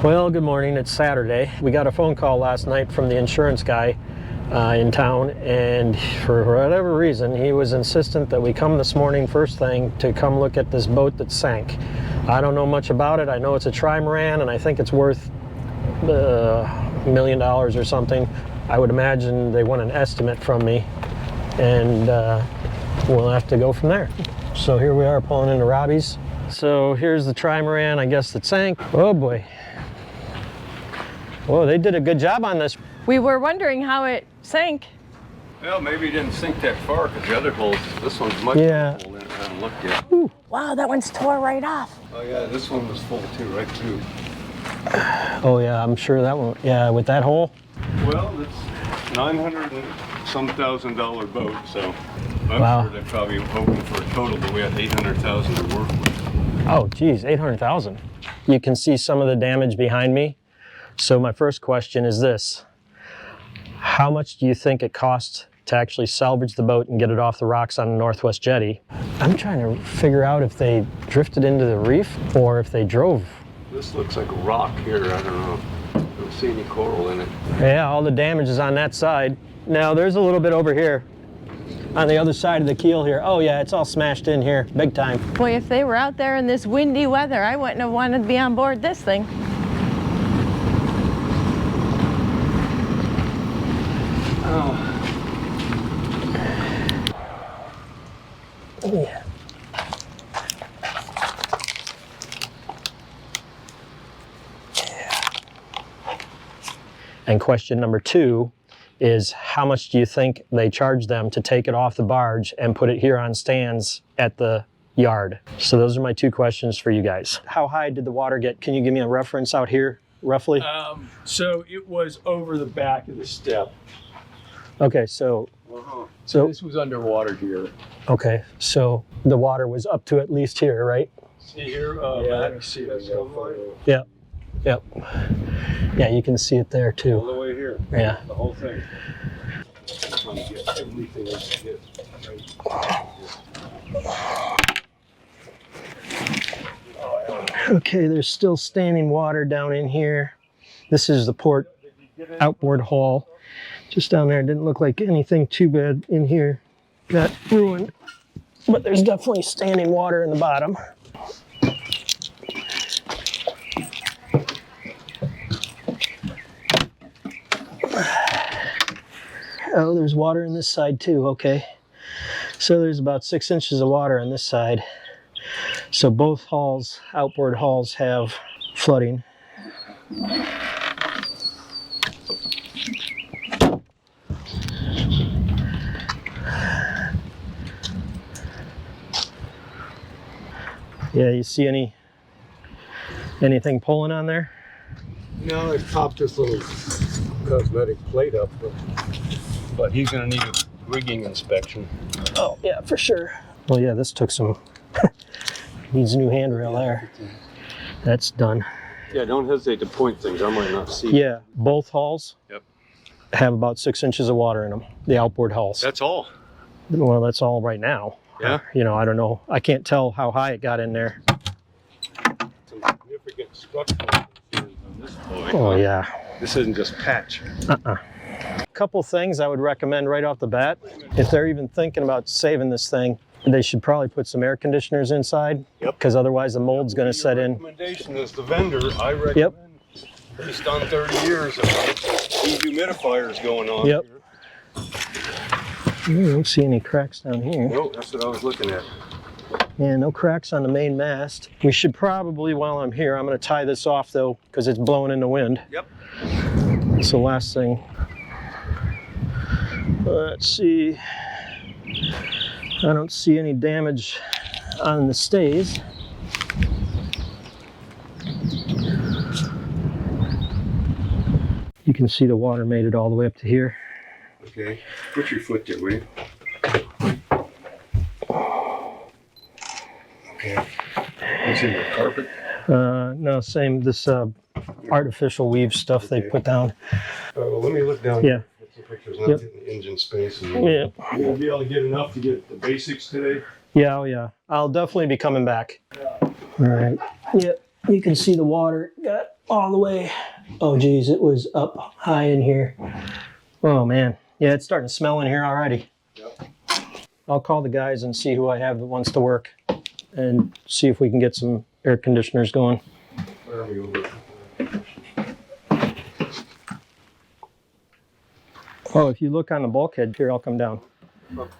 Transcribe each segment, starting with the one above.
Well, good morning. It's Saturday. We got a phone call last night from the insurance guy in town, and for whatever reason he was insistent that we come this morning first thing to come look at this boat that sank. I don't know much about it. I know it's a Trimaran and I think it's worth $1 million or something. I would imagine they want an estimate from me, and we'll have to go from there. So here we are pulling into Robbie's. So here's the Trimaran, I guess, that sank. Oh boy. Whoa, they did a good job on this. We were wondering how it sank. Well, maybe it didn't sink that far because the other holes, this one's much more full than I haven't looked yet. Ooh. Wow, that one's tore right off. Oh yeah, this one was full too, right through. Oh yeah, I'm sure that one, yeah, with that hole. Well, it's $900 and some $1,000 boat, so I'm wow. sure they're probably hoping for a total, but we have $800,000 to work with. Oh geez, 800,000. You can see some of the damage behind me. So my first question is this: how much do you think it cost to actually salvage the boat and get it off the rocks on the Northwest Jetty? I'm trying to figure out if they drifted into the reef or if they drove. This looks like a rock here, I don't know. I don't see any coral in it. Yeah, all the damage is on that side. Now there's a little bit over here on the other side of the keel here. Oh yeah, it's all smashed in here, big time. Boy, if they were out there in this windy weather, I wouldn't have wanted to be on board this thing. Yeah. And question number two is, how much do you think they charge them to take it off the barge and put it here on stands at the yard? So those are my two questions for you guys. How high did the water get? Can you give me a reference out here, roughly? So it was over the back of the step. Okay, so So this was underwater here. okay, so the water was up to at least here, right? See here? Yeah, let me see if I can get a photo. Yep. Yep. Yeah, you can see it there All too. the way here. Yeah. The whole thing. Trying to get everything I can get. Okay, there's still standing water down in here. This is the port outboard hull. Just down there, it didn't look like anything too bad in here got ruined, but there's definitely standing water in the bottom. Oh, there's water in this side too, okay. So there's about 6 inches of water on this side. So both hulls, outboard hulls, have flooding. Yeah, you see anything pulling on there? No, I popped this little cosmetic plate up, but he's gonna need a rigging inspection. Oh yeah, for sure. Well yeah, this took some, needs a new handrail there. That's done. Yeah, don't hesitate to point things, I might not see. Yeah, both hulls Yep. have about 6 inches of water in them, the outboard hulls. That's all. Well, that's all right now. Yeah. You know, I don't know. I can't tell how high it got in there. Some significant structural concerns on this boy. Oh yeah. This isn't just patch. Couple things I would recommend right off the bat. If they're even thinking about saving this thing, they should probably put some air conditioners inside. Yep. Because otherwise the mold's going to set in. Recommendation as the vendor, I recommend, based on 30 years of dehumidifiers going on. Yep. Here. I don't see any cracks down here. No, that's what I was looking at. Yeah, no cracks on the main mast. We should probably, while I'm here, I'm going to tie this off though, because it's blowing in the wind. Yep. It's the last thing. Let's see. I don't see any damage on the stays. You can see the water made it all the way up to here. Okay. Put your foot there, will you? Okay. Is it your carpet? No, same. This artificial weave stuff they put down. Well, let me look down. Yeah. Get some pictures. Not getting the engine space. And Yeah. You'll be able to get enough to get the basics today. Yeah, oh yeah. I'll definitely be coming back. All right. Yep. You can see the water got all the way. Oh geez, it was up high in here. Oh man, yeah, it's starting to smell in here already. Yep. I'll call the guys and see who I have that wants to work and see if we can get some air conditioners going. Where are we over? Oh, if you look on the bulkhead here, I'll come down.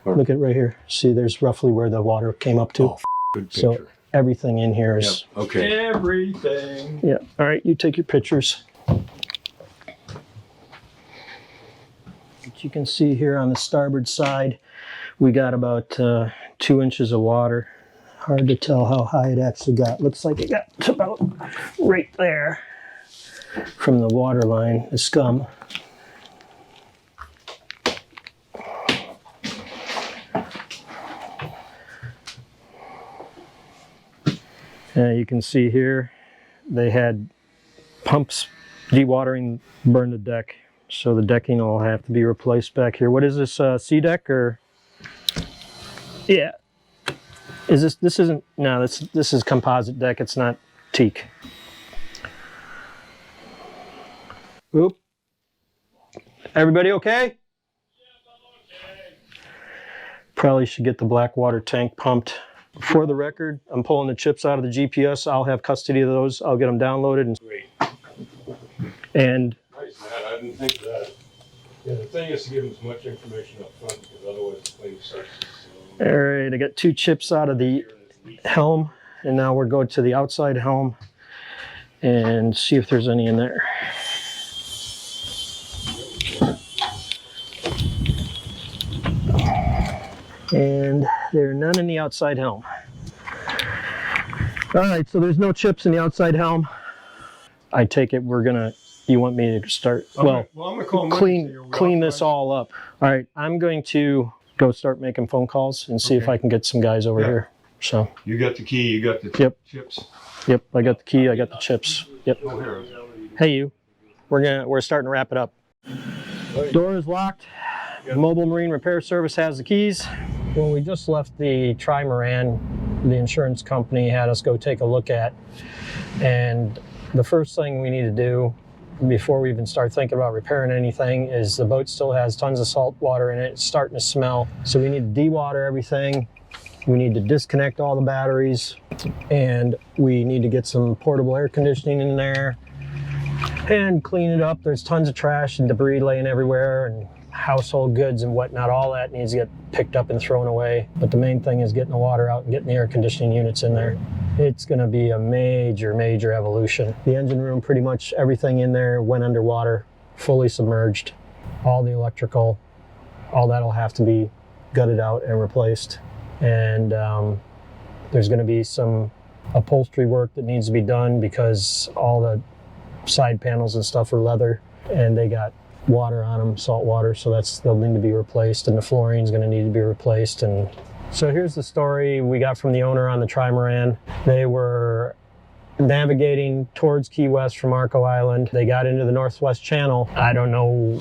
Look at right here. See, there's roughly where the water came up to. Oh, good picture. So everything in here is. Yep. Okay. Everything. Yeah. All right, you take your pictures. What you can see here on the starboard side, we got about 2 inches of water. Hard to tell how high it actually got. Looks like it got to about right there from the water line, the scum. You can see here they had pumps dewatering burned the deck, so the decking will have to be replaced back here. What is this, sea deck or? Yeah. Is this isn't, no, this is composite deck, it's not teak. Oop. Everybody okay? Probably should get the black water tank pumped. For the record, I'm pulling the chips out of the GPS. I'll have custody of those. I'll get them downloaded. And Great. And Nice, Matt. I didn't think of that. Yeah, the thing is to give them as much information up front because otherwise the thing starts to all right, I got 2 chips out of the helm, and now we're going to the outside helm and see if there's any in there. And there are none in the outside helm. All right, so there's no chips in the outside helm. I take it you want me to start, well, I'm gonna call clean this all up. All right, I'm going to go start making phone calls and see if I can get some guys over here. So. You got the key, you got the chips. Yep, I got the key, I got the chips. Yep. Oh, here. Hey you, we're starting to wrap it up. Door is locked. Mobile Marine Repair Service has the keys. When we just left the Trimaran, the insurance company had us go take a look at, and the first thing we need to do before we even start thinking about repairing anything is the boat still has tons of salt water in it. It's starting to smell. So we need to dewater everything. We need to disconnect all the batteries, and we need to get some portable air conditioning in there and clean it up. There's tons of trash and debris laying everywhere and household goods and whatnot. All that needs to get picked up and thrown away. But the main thing is getting the water out and getting the air conditioning units in there. It's going to be a major, major evolution. The engine room, pretty much everything in there went underwater, fully submerged. All the electrical, all that'll have to be gutted out and replaced. And there's going to be some upholstery work that needs to be done because all the side panels and stuff are leather and they got water on them, salt water, so they'll need to be replaced, and the flooring's going to need to be replaced. And so here's the story we got from the owner on the Trimaran. They were navigating towards Key West from Arco Island. They got into the Northwest Channel. I don't know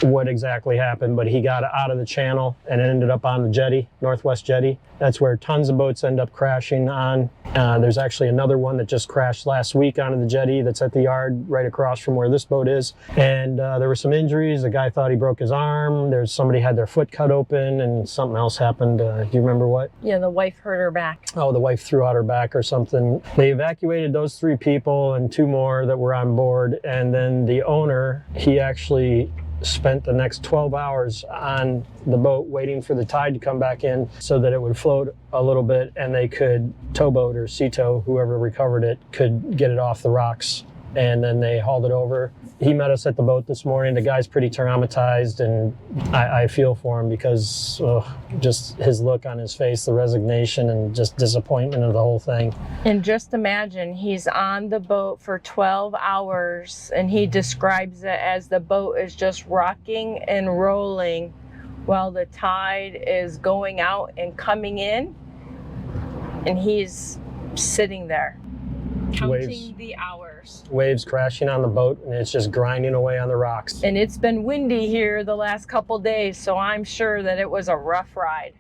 what exactly happened, but he got out of the channel and ended up on the jetty, Northwest Jetty. That's where tons of boats end up crashing on. There's actually another one that just crashed last week onto the jetty that's at the yard right across from where this boat is. And there were some injuries. The guy thought he broke his arm. There's somebody had their foot cut open and something else happened. Do you remember what? Yeah, the wife hurt her back. Oh, the wife threw out her back or something. They evacuated those 3 people and 2 more that were on board. And then the owner, he actually spent the next 12 hours on the boat waiting for the tide to come back in so that it would float a little bit and they could towboat or sea tow, whoever recovered it, could get it off the rocks. And then they hauled it over. He met us at the boat this morning. The guy's pretty traumatized, and I feel for him because just his look on his face, the resignation and just disappointment of the whole thing. And just imagine, he's on the boat for 12 hours, and he describes it as the boat is just rocking and rolling while the tide is going out and coming in, and he's sitting there counting the hours. Waves crashing on the boat, and it's just grinding away on the rocks. And it's been windy here the last couple days, so I'm sure that it was a rough ride.